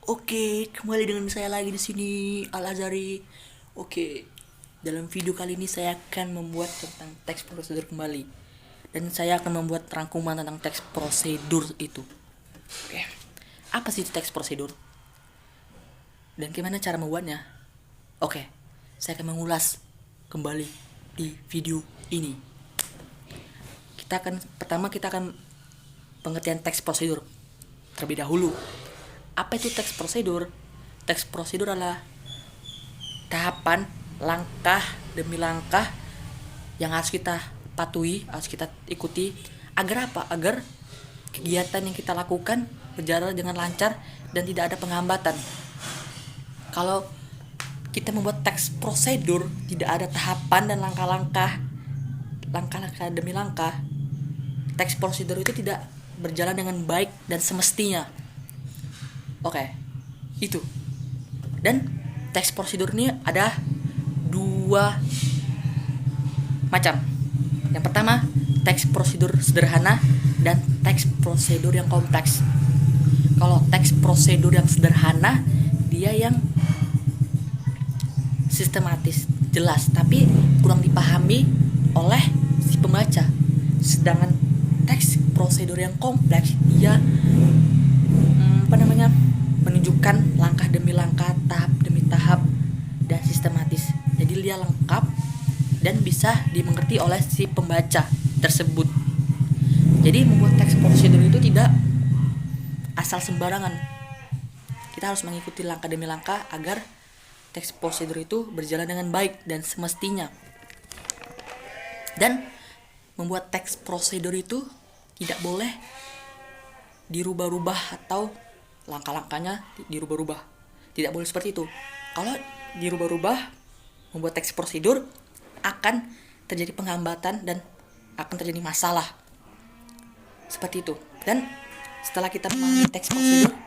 Oke, kembali dengan saya lagi di sini Al Azhari. Oke, dalam video kali ini saya akan membuat tentang teks prosedur kembali, dan saya akan membuat rangkuman tentang teks prosedur itu. Oke, apa sih itu teks prosedur dan gimana cara membuatnya? Oke, saya akan mengulas kembali di video ini. Pertama kita akan pengertian teks prosedur terlebih dahulu. Apa itu teks prosedur? Teks prosedur adalah tahapan, langkah demi langkah yang harus kita patuhi, harus kita ikuti. Agar apa? Agar kegiatan yang kita lakukan berjalan dengan lancar dan tidak ada penghambatan. Kalau kita membuat teks prosedur, tidak ada tahapan dan langkah-langkah demi langkah, teks prosedur itu tidak berjalan dengan baik dan semestinya. Oke, itu. Dan teks prosedur ini ada dua macam. Yang pertama, teks prosedur sederhana dan teks prosedur yang kompleks. Kalau teks prosedur yang sederhana, dia yang sistematis, jelas, tapi kurang dipahami oleh si pembaca. Sedangkan teks prosedur yang kompleks, dia menunjukkan langkah demi langkah, tahap demi tahap, dan sistematis. Jadi dia lengkap dan bisa dimengerti oleh si pembaca tersebut. Jadi membuat teks prosedur itu tidak asal sembarangan. Kita harus mengikuti langkah demi langkah agar teks prosedur itu berjalan dengan baik dan semestinya. Dan membuat teks prosedur itu tidak boleh dirubah-rubah atau langkah-langkahnya dirubah-rubah. Tidak boleh seperti itu. Kalau dirubah-rubah, membuat teks prosedur akan terjadi penghambatan dan akan terjadi masalah. Seperti itu. Dan setelah kita memahami teks prosedur,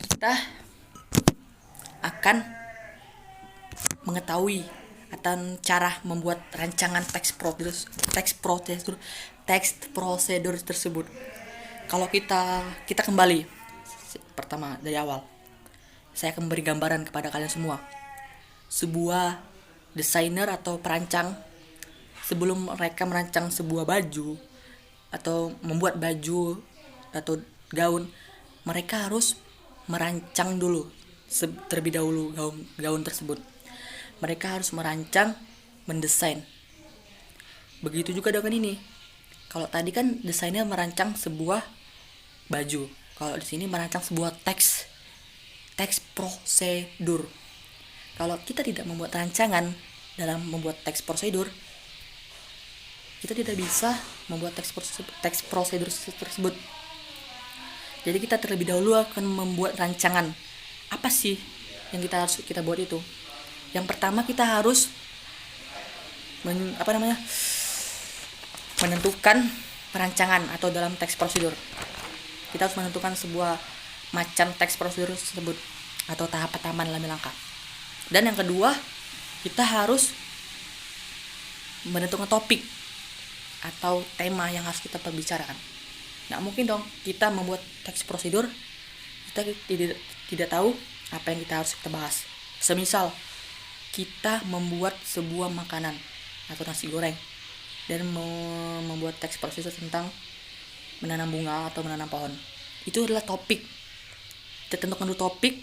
kita akan mengetahui atau cara membuat rancangan teks prosedur tersebut. Kalau kita kembali pertama dari awal, saya akan memberi gambaran kepada kalian semua. Sebuah desainer atau perancang, sebelum mereka merancang sebuah baju atau membuat baju atau gaun, mereka harus merancang dulu terlebih dahulu gaun tersebut. Mereka harus merancang, mendesain. Begitu juga dengan ini. Kalau tadi kan desainnya merancang sebuah baju. Kalau di sini merancang sebuah teks prosedur. Kalau kita tidak membuat rancangan dalam membuat teks prosedur, kita tidak bisa membuat teks prosedur tersebut. Jadi kita terlebih dahulu akan membuat rancangan. Apa sih yang kita buat itu? Yang pertama kita harus menentukan perancangan atau dalam teks prosedur. Kita harus menentukan sebuah macam teks prosedur tersebut atau tahap-tahapan dalam langkah. Dan yang kedua, kita harus menentukan topik atau tema yang harus kita perbicarakan. Nggak mungkin dong kita membuat teks prosedur kita tidak tahu apa yang kita harus kita bahas. Semisal kita membuat sebuah makanan atau nasi goreng dan membuat teks prosedur tentang menanam bunga atau menanam pohon. Itu adalah topik. Kita tentukan dulu topik.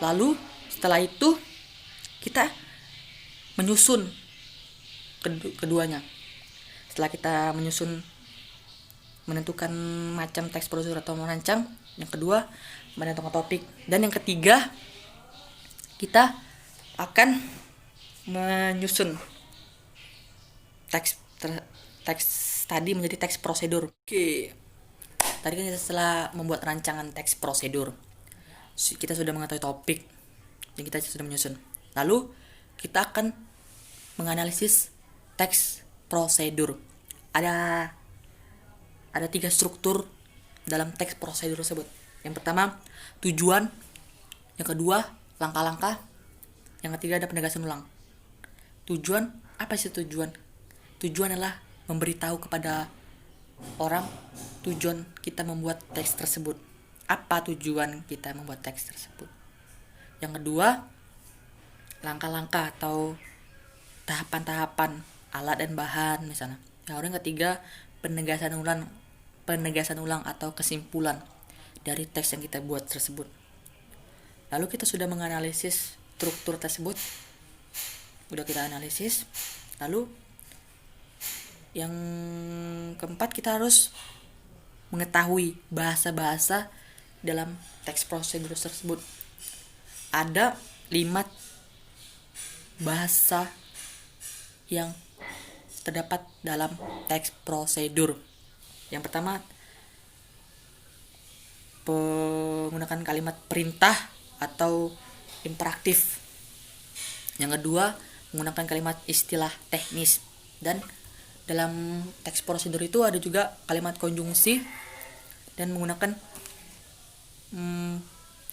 Lalu setelah itu kita menyusun keduanya. Setelah kita menentukan macam teks prosedur atau merancang, yang kedua menentukan topik, dan yang ketiga kita akan menyusun teks tadi menjadi teks prosedur. Oke. Tadi kan setelah membuat rancangan teks prosedur, kita sudah mengetahui topik yang kita sudah menyusun. Lalu kita akan menganalisis teks prosedur. Ada 3 struktur dalam teks prosedur tersebut. Yang pertama, tujuan. Yang kedua, langkah-langkah. Yang ketiga, ada penegasan ulang. Tujuan, apa sih tujuan? Tujuan adalah memberitahu kepada orang tujuan kita membuat teks tersebut. apa tujuan kita membuat teks tersebut. Yang kedua, langkah-langkah atau tahapan-tahapan alat dan bahan misalnya. Yang ketiga, penegasan ulang atau kesimpulan dari teks yang kita buat tersebut. Lalu kita sudah menganalisis struktur tersebut, udah kita analisis. Lalu yang keempat, kita harus mengetahui bahasa-bahasa dalam teks prosedur tersebut. Ada 5 bahasa yang terdapat dalam teks prosedur. Yang pertama, menggunakan kalimat perintah atau imperatif. Yang kedua, menggunakan kalimat istilah teknis. Dan dalam teks prosedur itu ada juga kalimat konjungsi dan menggunakan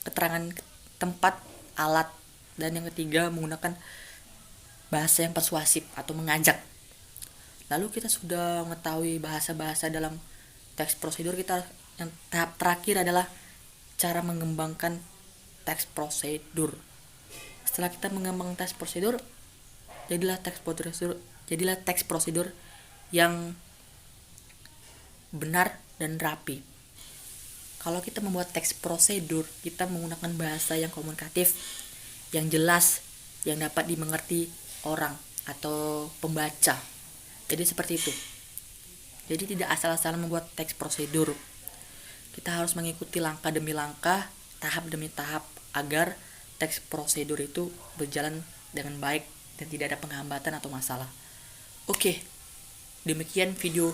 keterangan tempat, alat. Dan yang ketiga, menggunakan bahasa yang persuasif atau mengajak. Lalu kita sudah mengetahui bahasa-bahasa dalam teks prosedur, kita yang tahap terakhir adalah cara mengembangkan teks prosedur. Setelah kita mengembangkan teks prosedur, jadilah teks prosedur yang benar dan rapi. Kalau kita membuat teks prosedur, kita menggunakan bahasa yang komunikatif, yang jelas, yang dapat dimengerti orang atau pembaca. Jadi seperti itu. Jadi tidak asal-asalan membuat teks prosedur. Kita harus mengikuti langkah demi langkah, tahap demi tahap, agar teks prosedur itu berjalan dengan baik dan tidak ada penghambatan atau masalah. Oke, demikian video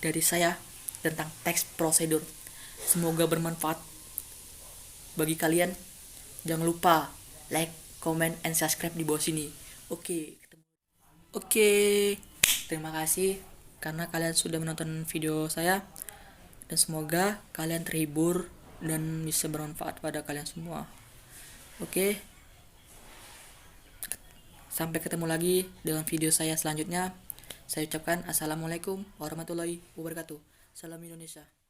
dari saya tentang teks prosedur. Semoga bermanfaat bagi kalian. Jangan lupa like, comment, and subscribe di bawah sini. Oke, terima kasih karena kalian sudah menonton video saya, dan semoga kalian terhibur dan bisa bermanfaat pada kalian semua. Oke, sampai ketemu lagi dengan video saya selanjutnya. Saya ucapkan assalamualaikum warahmatullahi wabarakatuh. Salam Indonesia.